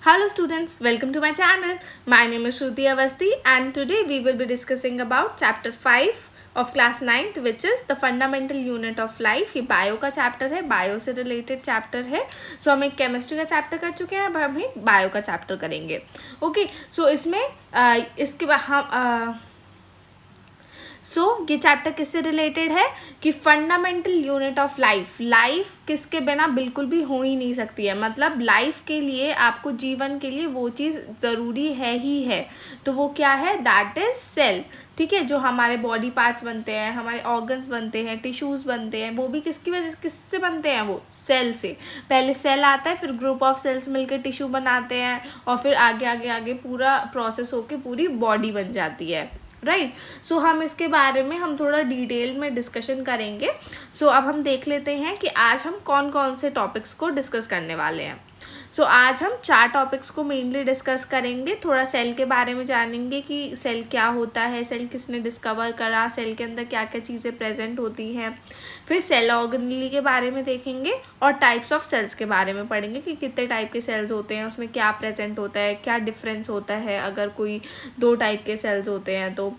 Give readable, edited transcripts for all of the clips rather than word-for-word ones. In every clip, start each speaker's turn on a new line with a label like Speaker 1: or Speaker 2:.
Speaker 1: Hello students, welcome to my channel. My name is Shruti Avasti and today we will be discussing about chapter 5 of class 9th which is the fundamental unit of life. ये bio का chapter है, bio से related chapter है. सो हम एक chemistry का chapter कर चुके हैं, अब हम एक बायो का चैप्टर करेंगे. ओके, सो इसमें इसके बाद हम ये चैप्टर किससे रिलेटेड है कि फंडामेंटल यूनिट ऑफ लाइफ किसके बिना बिल्कुल भी हो ही नहीं सकती है. मतलब लाइफ के लिए, आपको जीवन के लिए वो चीज़ ज़रूरी है ही है. तो वो क्या है? That is cell. ठीक है, जो हमारे बॉडी पार्ट्स बनते हैं, हमारे ऑर्गन्स बनते हैं, टिश्यूज़ बनते हैं, वो भी किसकी वजह से, किससे बनते हैं? वो सेल से. पहले सेल आता है, फिर ग्रुप ऑफ सेल्स मिलकर टिश्यू बनाते हैं और फिर आगे आगे आगे पूरा प्रोसेस होकर पूरी बॉडी बन जाती है. राइट. सो हम इसके बारे में हम थोड़ा डिटेल में डिस्कशन करेंगे. सो अब हम देख लेते हैं कि आज हम कौन कौन से टॉपिक्स को डिस्कस करने वाले हैं. सो आज हम 4 टॉपिक्स को मेनली डिस्कस करेंगे. थोड़ा सेल के बारे में जानेंगे कि सेल क्या होता है, सेल किसने डिस्कवर करा, सेल के अंदर क्या क्या चीज़ें प्रेजेंट होती हैं. फिर सेल ऑर्गेनेली के बारे में देखेंगे और टाइप्स ऑफ सेल्स के बारे में पढ़ेंगे कि कितने टाइप के सेल्स होते हैं, उसमें क्या प्रेजेंट होता है, क्या डिफरेंस होता है अगर कोई 2 टाइप के सेल्स होते हैं तो,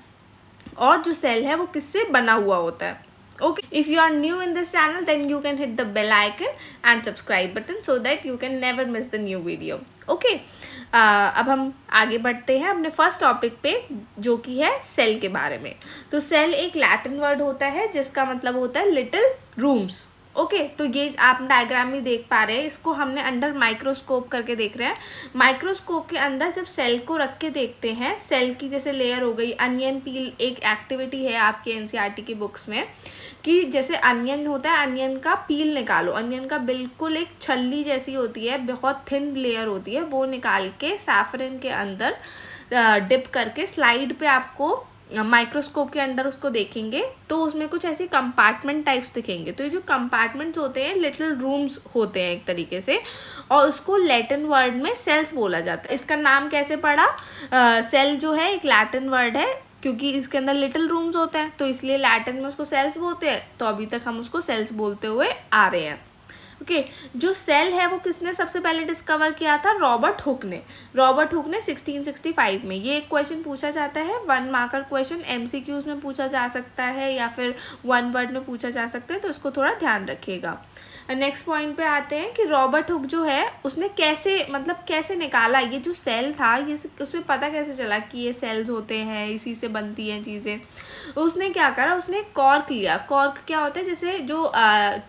Speaker 1: और जो सेल है वो किससे बना हुआ होता है. Okay, if you are new in this channel then you can hit the bell icon and subscribe button so that you can never miss the new video. Okay, अब हम आगे बढ़ते हैं अपने फर्स्ट टॉपिक पे जो कि है सेल के बारे में. तो सेल एक लैटिन वर्ड होता है जिसका मतलब होता है लिटिल रूम्स. ओके, तो ये आप डायग्राम में देख पा रहे हैं, इसको हमने अंडर माइक्रोस्कोप करके देख रहे हैं. माइक्रोस्कोप के अंदर जब सेल को रख के देखते हैं, सेल की जैसे लेयर हो गई, अनियन पील एक एक्टिविटी है आपके एनसीईआरटी की बुक्स में कि जैसे अनियन होता है, अनियन का पील निकालो. अनियन का बिल्कुल एक छल्ली जैसी होती है, बहुत थिन लेयर होती है, वो निकाल के सैफरन के अंदर डिप करके स्लाइड पे आपको माइक्रोस्कोप के अंदर उसको देखेंगे तो उसमें कुछ ऐसे कंपार्टमेंट टाइप्स दिखेंगे. तो ये जो कंपार्टमेंट्स होते हैं लिटिल रूम्स होते हैं एक तरीके से, और उसको लैटिन वर्ड में सेल्स बोला जाता है. इसका नाम कैसे पड़ा? सेल जो है एक लैटिन वर्ड है क्योंकि इसके अंदर लिटिल रूम्स होते हैं तो इसलिए लैटिन में उसको सेल्स बोलते हैं. तो अभी तक हम उसको सेल्स बोलते हुए आ रहे हैं. ओके, जो सेल है वो किसने सबसे पहले डिस्कवर किया था? रॉबर्ट हुक ने. रॉबर्ट हुक ने 1665 में. ये एक क्वेश्चन पूछा जाता है, 1 मार्कर क्वेश्चन, एमसीक्यूज में पूछा जा सकता है या फिर 1 वर्ड में पूछा जा सकता है, तो इसको थोड़ा ध्यान रखिएगा. नेक्स्ट पॉइंट पे आते हैं कि रॉबर्ट हुक जो है उसने कैसे निकाला ये जो सेल था, ये उसे पता कैसे चला कि ये सेल्स होते हैं, इसी से बनती हैं चीज़ें. उसने क्या करा, उसने कॉर्क लिया. कॉर्क क्या होता है? जैसे जो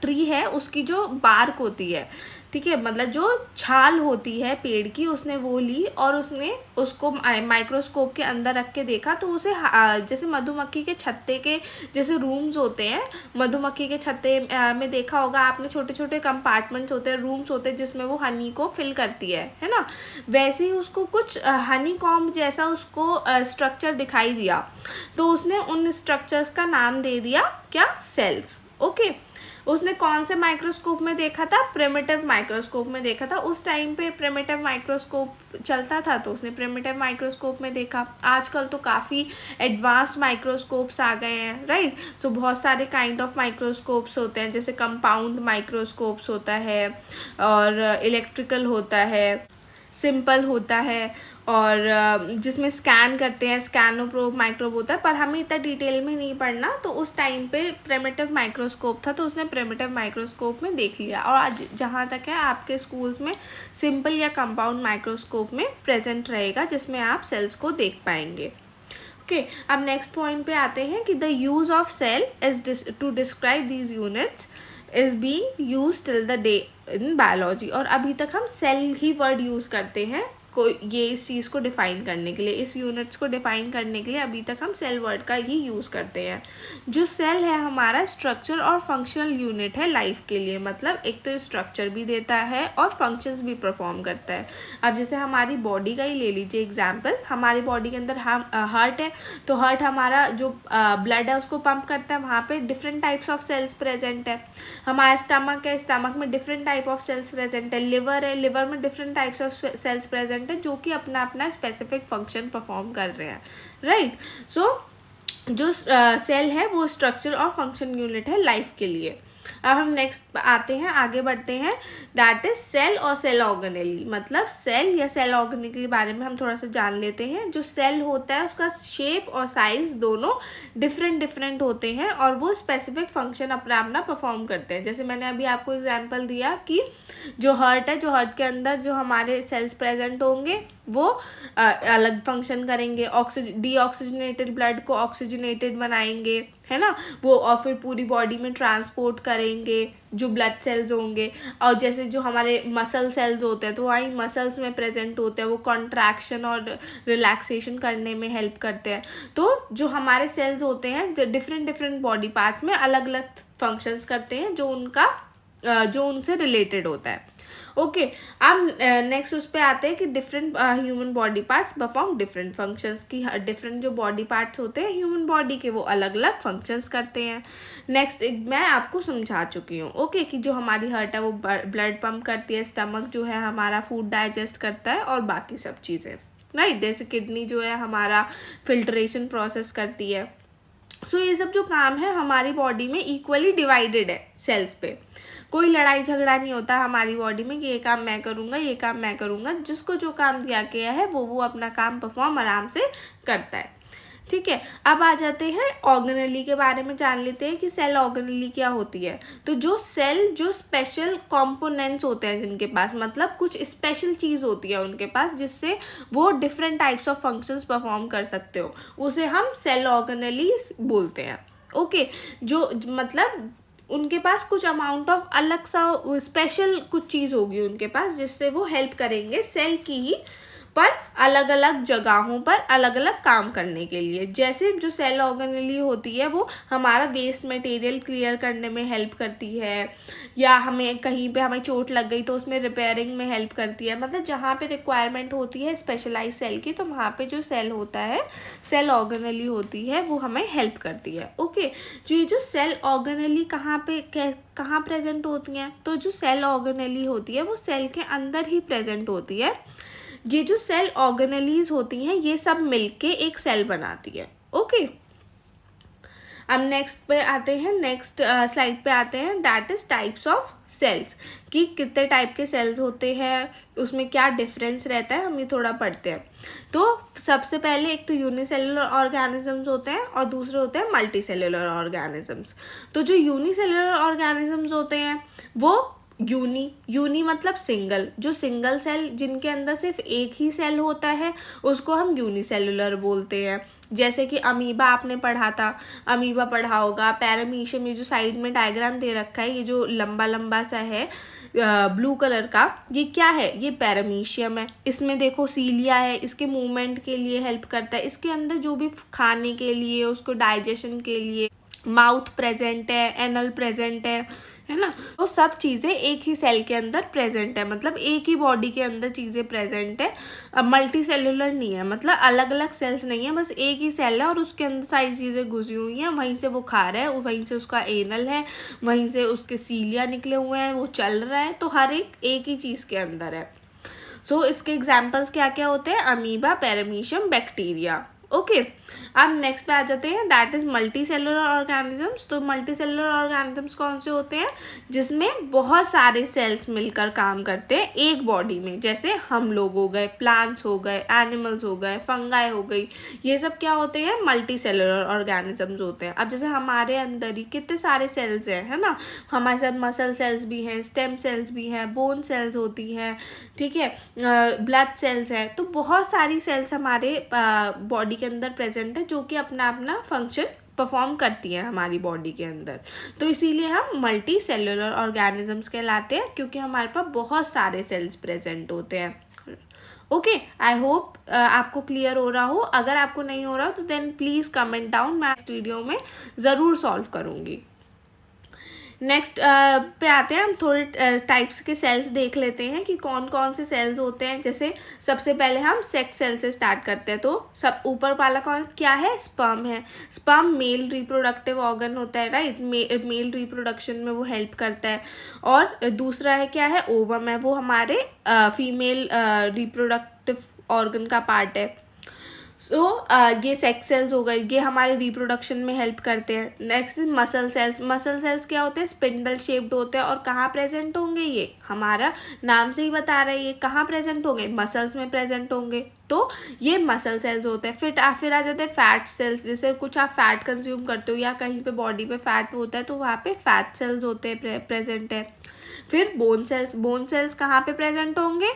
Speaker 1: ट्री है उसकी जो बार्क होती है, ठीक है, मतलब जो छाल होती है पेड़ की, उसने वो ली और उसने उसको माइक्रोस्कोप के अंदर रख के देखा तो उसे जैसे मधुमक्खी के छत्ते के जैसे रूम्स होते हैं, मधुमक्खी के छत्ते में देखा होगा आपने, छोटे छोटे कंपार्टमेंट्स होते हैं, रूम्स होते हैं जिसमें वो हनी को फिल करती है ना. वैसे ही उसको कुछ हनी कॉम्ब जैसा उसको स्ट्रक्चर दिखाई दिया तो उसने उन स्ट्रक्चर्स का नाम दे दिया क्या? सेल्स. ओके, उसने कौन से माइक्रोस्कोप में देखा था? प्रिमिटिव माइक्रोस्कोप में देखा था. उस टाइम पे प्रिमिटिव माइक्रोस्कोप चलता था तो उसने प्रिमिटिव माइक्रोस्कोप में देखा. आजकल तो काफ़ी एडवांस्ड माइक्रोस्कोप्स आ गए हैं, राइट. सो बहुत सारे काइंड ऑफ माइक्रोस्कोप्स होते हैं, जैसे कंपाउंड माइक्रोस्कोप्स होता है और इलेक्ट्रिकल होता है, सिंपल होता है, और जिसमें स्कैन करते हैं, स्कैनोप्रोब माइक्रोब होता है, पर हमें इतना डिटेल में नहीं पढ़ना. तो उस टाइम पे प्रिमिटिव माइक्रोस्कोप था तो उसने प्रिमिटिव माइक्रोस्कोप में देख लिया. और आज जहाँ तक है आपके स्कूल्स में सिंपल या कंपाउंड माइक्रोस्कोप में प्रेजेंट रहेगा जिसमें आप सेल्स को देख पाएंगे. ओके, अब नेक्स्ट पॉइंट पे आते हैं कि the use of cell is to describe these units is being use till the day in biology. और अभी तक हम सेल ही वर्ड यूज़ करते हैं ये इस चीज़ को डिफ़ाइन करने के लिए, इस यूनिट्स को डिफ़ाइन करने के लिए अभी तक हम सेल वर्ड का ही यूज़ करते हैं. जो सेल है हमारा स्ट्रक्चर और फंक्शनल यूनिट है लाइफ के लिए. मतलब एक तो स्ट्रक्चर भी देता है और फंक्शंस भी परफॉर्म करता है. अब जैसे हमारी बॉडी का ही ले लीजिए एग्जाम्पल. हमारी बॉडी के अंदर हार्ट है तो हार्ट हमारा जो ब्लड है उसको पंप करता है, वहाँ पे different types of cells present है. हमारा स्टमक है, स्टमक में different type of cells present है. लिवर है, लिवर में different types of cells present है जो कि अपना अपना स्पेसिफिक फंक्शन परफॉर्म कर रहे हैं, राइट. सो जो सेल है वो स्ट्रक्चर और फंक्शन यूनिट है लाइफ के लिए. अब हम नेक्स्ट आते हैं, आगे बढ़ते हैं, दैट इज सेल और सेल ऑर्गेनेली। मतलब सेल या सेल ऑर्गेनेली के बारे में हम थोड़ा सा जान लेते हैं। जो सेल होता है उसका शेप और साइज दोनों डिफरेंट होते हैं और वो स्पेसिफिक फंक्शन अपना अपना परफॉर्म करते हैं। जैसे मैंने अभी आपको एग्जांपल दिया कि जो हार्ट है, जो हार्ट के अंदर जो हमारे सेल्स प्रेजेंट होंगे वो अलग फंक्शन करेंगे, डीऑक्सीजनेटेड ब्लड को ऑक्सीजनेटेड बनाएंगे, है ना वो, और फिर पूरी बॉडी में ट्रांसपोर्ट करेंगे जो ब्लड सेल्स होंगे। और जैसे जो हमारे मसल सेल्स होते हैं तो वहीं मसल्स में प्रेजेंट होते हैं, वो कॉन्ट्रैक्शन और रिलैक्सेशन करने में हेल्प करते हैं। तो जो हमारे सेल्स होते हैं डिफरेंट बॉडी पार्ट्स में अलग अलग फंक्शंस करते हैं जो उनसे रिलेटेड होता है। ओके, अब नेक्स्ट उस पर आते हैं कि different human body parts perform different functions की। डिफरेंट जो बॉडी पार्ट्स होते हैं ह्यूमन बॉडी के वो अलग अलग फंक्शंस करते हैं। नेक्स्ट मैं आपको समझा चुकी हूँ ओके कि जो हमारी हार्ट है वो ब्लड पंप करती है, स्टमक जो है हमारा फूड डाइजेस्ट करता है और बाकी सब चीज़ें, राइट। जैसे किडनी जो है हमारा फिल्ट्रेशन प्रोसेस करती है। सो ये सब जो काम है हमारी बॉडी में इक्वली डिवाइडेड है सेल्स पे। कोई लड़ाई झगड़ा नहीं होता हमारी बॉडी में कि ये काम मैं करूँगा, ये काम मैं करूँगा। जिसको जो काम दिया गया है वो अपना काम परफॉर्म आराम से करता है, ठीक है। अब आ जाते हैं ऑर्गेनेली के बारे में, जान लेते हैं कि सेल ऑर्गेनेली क्या होती है। तो जो सेल जो स्पेशल कंपोनेंट्स होते हैं जिनके पास, मतलब कुछ स्पेशल चीज़ होती है उनके पास जिससे वो different types of functions perform कर सकते हो, उसे हम सेल ऑर्गेनेलीज बोलते हैं। ओके, जो मतलब उनके पास कुछ अमाउंट ऑफ अलग सा स्पेशल कुछ चीज़ होगी उनके पास जिससे वो हेल्प करेंगे सेल की ही पर अलग अलग जगहों पर अलग अलग काम करने के लिए। जैसे जो सेल ऑर्गेनेली होती है वो हमारा वेस्ट मटेरियल क्लियर करने में हेल्प करती है, या हमें कहीं पे हमें चोट लग गई तो उसमें रिपेयरिंग में हेल्प करती है। मतलब जहाँ पे रिक्वायरमेंट होती है स्पेशलाइज सेल की तो वहाँ पे जो सेल होता है, सेल ऑर्गेनेली होती है, वो हमें हेल्प करती है। ओके, जो ये जो सेल ऑर्गेनेली कहाँ प्रेजेंट होती हैं, तो जो सेल ऑर्गेनेली होती है वो सेल के अंदर ही प्रेजेंट होती है। ये जो सेल ऑर्गेनेलीज होती हैं ये सब मिलके एक सेल बनाती है। ओके, अब नेक्स्ट पे आते हैं, नेक्स्ट स्लाइड पे आते हैं, that is types of cells, कि कितने टाइप के सेल्स होते हैं, उसमें क्या डिफरेंस रहता है, हम ये थोड़ा पढ़ते हैं। तो सबसे पहले एक तो यूनिसेलुलर ऑर्गेनिजम्स होते हैं और दूसरे होते हैं मल्टीसेलुलर ऑर्गेनिजम्स। तो जो यूनिसेलुलर ऑर्गेनिजम्स होते हैं वो यूनी मतलब सिंगल, जो सिंगल सेल जिनके अंदर सिर्फ एक ही सेल होता है उसको हम यूनिसेलुलर बोलते हैं। जैसे कि अमीबा आपने पढ़ा था, अमीबा पढ़ा होगा। पैरामीशियम, ये जो साइड में डायग्राम दे रखा है, ये जो लंबा लंबा सा है ब्लू कलर का, ये क्या है, ये पैरामीशियम है। इसमें देखो सीलिया है, इसके मूवमेंट के लिए हेल्प करता है। इसके अंदर जो भी खाने के लिए, उसको डाइजेशन के लिए माउथ प्रेजेंट है, एनल प्रेजेंट है ना। तो सब चीज़ें एक ही सेल के अंदर प्रेजेंट है, मतलब एक ही बॉडी के अंदर चीज़ें प्रेजेंट है। मल्टी सेलुलर नहीं है, मतलब अलग अलग सेल्स नहीं है, बस एक ही सेल है और उसके अंदर सारी चीज़ें घुसी हुई हैं। वहीं से वो खा रहा है, वहीं से उसका एनल है, वहीं से उसके सीलिया निकले हुए हैं, वो चल रहा है। तो हर एक ही चीज़ के अंदर है। सो इसके एग्जाम्पल्स क्या क्या होते हैं, अमीबा, पैरामीशियम, बैक्टीरिया। ओके, अब नेक्स्ट पे आ जाते हैं, that is multi cellular organisms. तो मल्टी सेलुलर ऑर्गेनिजम्स कौन से होते हैं, जिसमें बहुत सारे सेल्स मिलकर काम करते हैं एक बॉडी में। जैसे हम लोग हो गए, प्लांट्स हो गए, एनिमल्स हो गए, फंगाई हो गई, ये सब क्या होते हैं, मल्टी सेलुलर ऑर्गेनिजम्स होते हैं। अब जैसे हमारे अंदर ही कितने सारे सेल्स हैं, है ना, हमारे साथ मसल सेल्स भी हैं, स्टेम सेल्स भी हैं, बोन सेल्स होती हैं, ठीक है, ब्लड सेल्स हैं। तो बहुत सारी सेल्स हमारे बॉडी के अंदर प्रेजेंट है जो कि अपना अपना फंक्शन परफॉर्म करती हैं हमारी बॉडी के अंदर। तो इसीलिए हम मल्टी सेलुलर ऑर्गेनिजम्स कहलाते हैं, क्योंकि हमारे पास बहुत सारे सेल्स प्रेजेंट होते हैं। ओके, आई होप आपको क्लियर हो रहा हो। अगर आपको नहीं हो रहा तो देन प्लीज़ कमेंट डाउन, मैं इस वीडियो में ज़रूर सॉल्व करूँगी। नेक्स्ट पे आते हैं, हम थोड़े टाइप्स के सेल्स देख लेते हैं कि कौन कौन से सेल्स होते हैं। जैसे सबसे पहले हम सेक्स सेल से स्टार्ट करते हैं। तो सब ऊपर वाला कौन क्या है, स्पर्म है। स्पर्म मेल रिप्रोडक्टिव ऑर्गन होता है, राइट, मेल रिप्रोडक्शन में वो हेल्प करता है। और दूसरा है क्या है, ओवम है, वो हमारे फीमेल रिप्रोडक्टिव ऑर्गन का पार्ट है। ये सेक्स सेल्स हो गए, ये हमारे रिप्रोडक्शन में हेल्प करते हैं। Next muscle cells. Muscle cells क्या होते हैं? स्पिंडल शेप्ड होते हैं और कहाँ प्रेजेंट होंगे? ये हमारा नाम से ही बता रहा है ये कहाँ प्रेजेंट होंगे, मसल्स में प्रेजेंट होंगे, तो ये मसल सेल्स होते हैं। फिर आ जाते हैं फैट सेल्स। जैसे कुछ आप फैट कंज्यूम करते हो या कहीं पे बॉडी पे फैट होता है तो वहाँ पे फैट सेल्स होते हैं, प्रेजेंट है। फिर बोन सेल्स। बोन सेल्स कहाँ पे प्रेजेंट होंगे?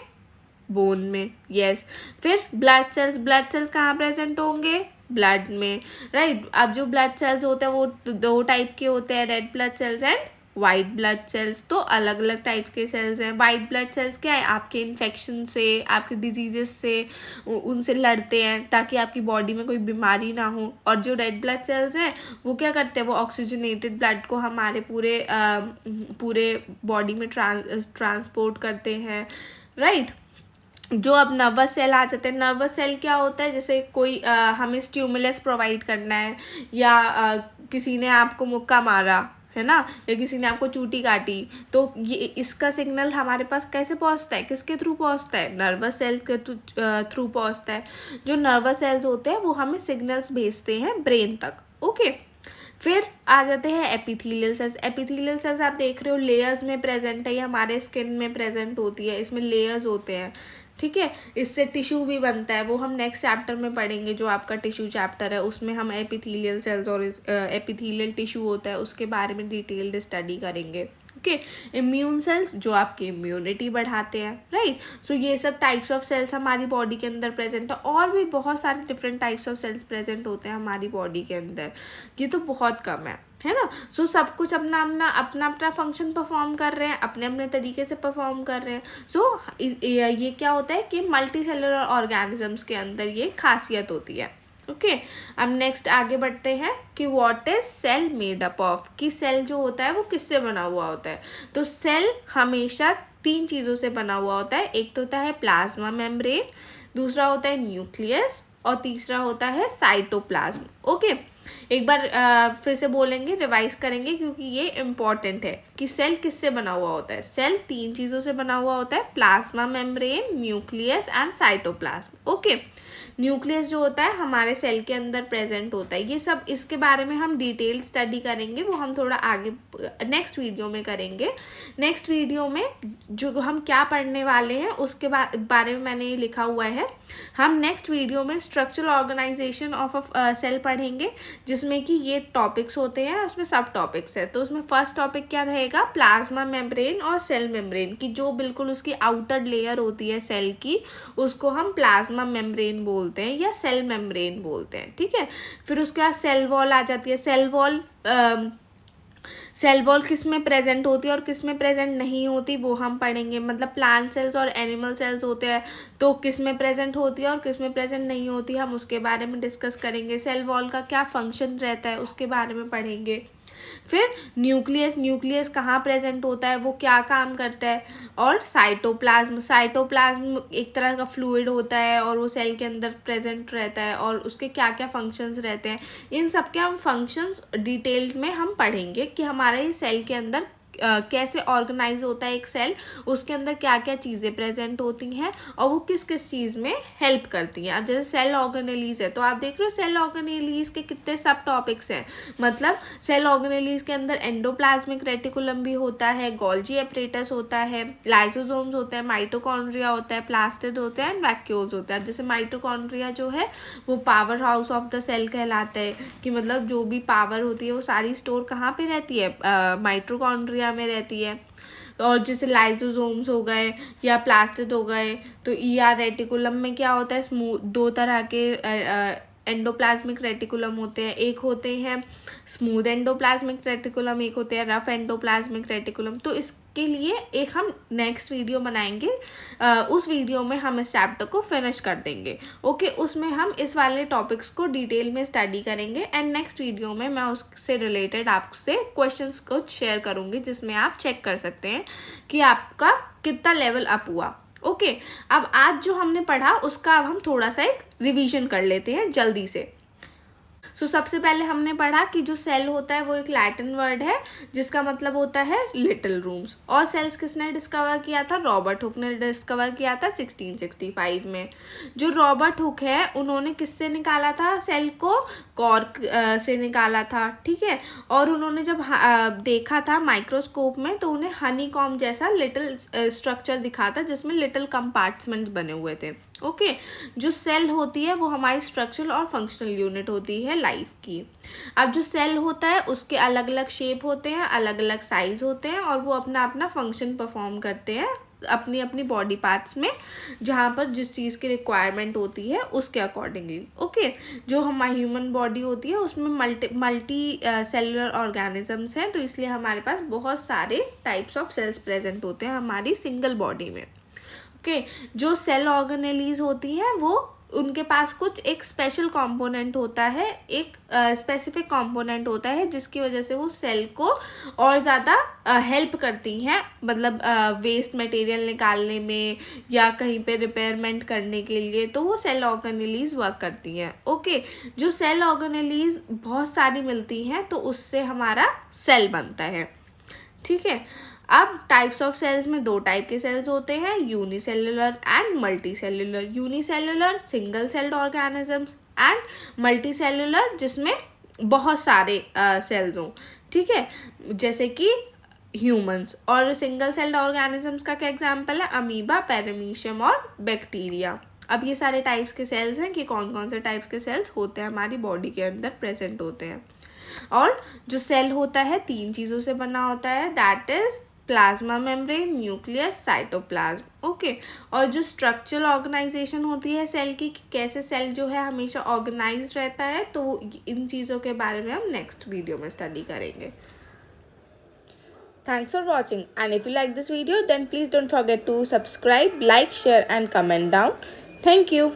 Speaker 1: बोन में, यस। फिर ब्लड सेल्स। ब्लड सेल्स कहाँ प्रेजेंट होंगे? ब्लड में, राइट। अब जो ब्लड सेल्स होते हैं वो 2 टाइप के होते हैं, red blood cells and white blood cells. तो अलग अलग टाइप के सेल्स हैं। वाइट ब्लड सेल्स क्या है? आपके इन्फेक्शन से, आपके डिजीजेस से उनसे लड़ते हैं ताकि आपकी बॉडी में कोई बीमारी ना हो। और जो रेड ब्लड सेल्स हैं वो क्या करते हैं? वो ऑक्सीजनेटेड ब्लड को हमारे पूरे बॉडी में ट्रांसपोर्ट करते हैं, राइट। जो अब नर्वस सेल आ जाते हैं। नर्वस सेल क्या होता है? जैसे कोई हमें स्टिमुलस प्रोवाइड करना है या किसी ने आपको मुक्का मारा है ना, या किसी ने आपको चूटी काटी, तो ये इसका सिग्नल हमारे पास कैसे पहुंचता है? किसके थ्रू पहुंचता है? नर्वस सेल्स के थ्रू पहुंचता है। जो नर्वस सेल्स होते हैं वो हमें सिग्नल्स भेजते हैं ब्रेन तक, ओके। फिर आ जाते हैं एपिथेलियल सेल्स। एपिथेलियल सेल्स आप देख रहे हो लेयर्स में प्रेजेंट है, ये हमारे स्किन में प्रेजेंट होती है, इसमें लेयर्स होते हैं, ठीक है। इससे टिश्यू भी बनता है, वो हम नेक्स्ट चैप्टर में पढ़ेंगे, जो आपका टिश्यू चैप्टर है उसमें हम एपिथेलियल सेल्स और एपिथेलियल टिश्यू होता है उसके बारे में डिटेल्ड स्टडी करेंगे, ओके। इम्यून सेल्स जो आपकी इम्यूनिटी बढ़ाते हैं, राइट। सो ये सब टाइप्स ऑफ सेल्स हमारी बॉडी के अंदर प्रेजेंट है। और भी बहुत सारे different types of cells present होते हैं हमारी बॉडी के अंदर, ये तो बहुत कम है ना। सो सब कुछ अपना फंक्शन परफॉर्म कर रहे हैं, अपने अपने तरीके से परफॉर्म कर रहे हैं। सो ये क्या होता है कि मल्टी सेलुलर ऑर्गेनिजम्स के अंदर ये खासियत होती है, ओके। अब नेक्स्ट आगे बढ़ते हैं कि what is cell made up of, कि सेल जो होता है वो किससे बना हुआ होता है। तो सेल हमेशा 3 चीज़ों से बना हुआ होता है। एक तो होता है प्लाज्मा मेम्ब्रेन, दूसरा होता है न्यूक्लियस और तीसरा होता है साइटोप्लाज्म, ओके। एक बार फिर से बोलेंगे, रिवाइज करेंगे क्योंकि ये इम्पॉर्टेंट है कि सेल किससे बना हुआ होता है। सेल 3 चीज़ों से बना हुआ होता है, plasma membrane, nucleus and cytoplasm, okay. Nucleus जो होता है हमारे सेल के अंदर प्रेजेंट होता है। ये सब इसके बारे में हम डिटेल स्टडी करेंगे, वो हम थोड़ा आगे नेक्स्ट वीडियो में करेंगे। नेक्स्ट वीडियो में जो हम क्या पढ़ने वाले हैं उसके बारे में मैंने लिखा हुआ है। हम नेक्स्ट वीडियो में structural organisation of a cell पढ़ेंगे, जिसमें कि ये टॉपिक्स होते हैं, उसमें सब टॉपिक्स है। तो उसमें फर्स्ट टॉपिक क्या रहेगा? प्लाज्मा मेम्ब्रेन और सेल मेम्ब्रेन की जो बिल्कुल उसकी आउटर लेयर होती है सेल की, उसको हम प्लाज्मा मेम्ब्रेन बोलते हैं या सेल मेम्ब्रेन बोलते हैं, ठीक है। फिर उसके बाद सेल वॉल आ जाती है। सेल वॉल किस में प्रेजेंट होती है और किस में प्रेजेंट नहीं होती वो हम पढ़ेंगे। मतलब प्लांट सेल्स और एनिमल सेल्स होते हैं तो किस में प्रेजेंट होती है और किस में प्रेजेंट नहीं होती, हम उसके बारे में डिस्कस करेंगे। सेल वॉल का क्या फंक्शन रहता है उसके बारे में पढ़ेंगे। फिर न्यूक्लियस कहाँ प्रेजेंट होता है, वो क्या काम करता है। और साइटोप्लाज्म एक तरह का फ्लूइड होता है और वो सेल के अंदर प्रेजेंट रहता है और उसके क्या क्या फंक्शंस रहते हैं। इन सब के हम फंक्शंस डिटेल्ड में हम पढ़ेंगे कि हमारा ये सेल के अंदर कैसे ऑर्गेनाइज होता है एक सेल, उसके अंदर क्या क्या चीज़ें प्रेजेंट होती हैं और वो किस किस चीज़ में हेल्प करती हैं। अब जैसे सेल ऑर्गेनेलीज है तो आप देख रहे हो सेल ऑर्गेनेलीज के कितने सब टॉपिक्स हैं। मतलब सेल ऑर्गेनेलीज के अंदर एंडोप्लाज्मिक रेटिकुलम भी होता है, गोल्जी एपरेटस होता है, लाइसोसोम्स होते हैं, माइटोकॉन्ड्रिया होता है, प्लास्टिड होते हैं एंड वैक्यूल्स होता है। जैसे माइटोकॉन्ड्रिया जो है वो powerhouse of the cell कहलाता है, कि मतलब जो भी पावर होती है वो सारी स्टोर कहाँ पे रहती है? माइटोकॉन्ड्रिया में रहती है। और जैसे लाइसोसोम्स हो गए या प्लास्टिड हो गए तो ईआर रेटिकुलम में क्या होता है? स्मूथ 2 तरह के एंडोप्लाज्मिक रेटिकुलम होते हैं, एक होते हैं स्मूथ एंडोप्लाज्मिक रेटिकुलम, एक होते हैं रफ एंडोप्लाज्मिक रेटिकुलम। तो इसके लिए एक हम नेक्स्ट वीडियो बनाएंगे, उस वीडियो में हम इस चैप्टर को फिनिश कर देंगे, ओके। उसमें हम इस वाले टॉपिक्स को डिटेल में स्टडी करेंगे एंड नेक्स्ट वीडियो में मैं उससे रिलेटेड आपसे क्वेश्चंस को शेयर करूँगी, जिसमें आप चेक कर सकते हैं कि आपका कितना लेवल अप हुआ, ओके। अब आज जो हमने पढ़ा उसका अब हम थोड़ा सा एक रिवीजन कर लेते हैं जल्दी से। सो सबसे पहले हमने पढ़ा कि जो सेल होता है वो एक लैटिन वर्ड है जिसका मतलब होता है लिटिल रूम्स। और सेल्स किसने डिस्कवर किया था? रॉबर्ट हुक ने डिस्कवर किया था 1665 में। जो रॉबर्ट हुक है उन्होंने किससे निकाला था सेल को? कॉर्क से निकाला था, ठीक है। और उन्होंने जब देखा था माइक्रोस्कोप में तो उन्हें हनी कॉम जैसा लिटिल स्ट्रक्चर दिखा था जिसमें लिटिल कंपार्टमेंट बने हुए थे। ओके, जो सेल होती है वो हमारी स्ट्रक्चरल और फंक्शनल यूनिट होती है लाइफ की। अब जो सेल होता है उसके अलग अलग शेप होते हैं, अलग अलग साइज होते हैं और वो अपना अपना फंक्शन परफॉर्म करते हैं अपनी अपनी बॉडी पार्ट्स में, जहाँ पर जिस चीज़ की रिक्वायरमेंट होती है उसके अकॉर्डिंगली। ओके, जो हमारी ह्यूमन बॉडी होती है उसमें मल्टी सेलुलर ऑर्गेनिजम्स हैं, तो इसलिए हमारे पास बहुत सारे टाइप्स ऑफ सेल्स प्रेजेंट होते हैं हमारी सिंगल बॉडी में। ओके, जो सेल ऑर्गेनेलीज होती हैं वो उनके पास कुछ एक स्पेशल कंपोनेंट होता है, एक स्पेसिफिक कंपोनेंट होता है जिसकी वजह से वो सेल को और ज़्यादा हेल्प करती हैं, मतलब वेस्ट मटेरियल निकालने में या कहीं पे रिपेयरमेंट करने के लिए, तो वो सेल ऑर्गेनेलीज वर्क करती हैं। ओके, जो सेल ऑर्गेनेलीज बहुत सारी मिलती हैं तो उससे हमारा सेल बनता है, ठीक है। अब टाइप्स ऑफ सेल्स में दो टाइप के सेल्स होते हैं, unicellular and multi cellular. Unicellular single celled organisms and multi cellular जिसमें बहुत सारे सेल्स हों, ठीक है, जैसे कि ह्यूमंस। और सिंगल सेल्ड ऑर्गेनिजम्स का क्या एग्जाम्पल है? अमीबा, पैरामीशियम और बैक्टीरिया। अब ये सारे टाइप्स के सेल्स हैं कि कौन कौन से टाइप्स के सेल्स होते हैं हमारी बॉडी के अंदर प्रेजेंट होते हैं। और जो सेल होता है 3 चीज़ों से बना होता है, that is plasma membrane, nucleus, cytoplasm. Okay, और जो स्ट्रक्चरल ऑर्गेनाइजेशन होती है सेल की, कि कैसे सेल जो है हमेशा ऑर्गेनाइज रहता है, तो इन चीज़ों के बारे में हम नेक्स्ट वीडियो में स्टडी करेंगे। Thanks for watching, and if you like this video then please don't forget to subscribe, like, share and comment down. Thank you.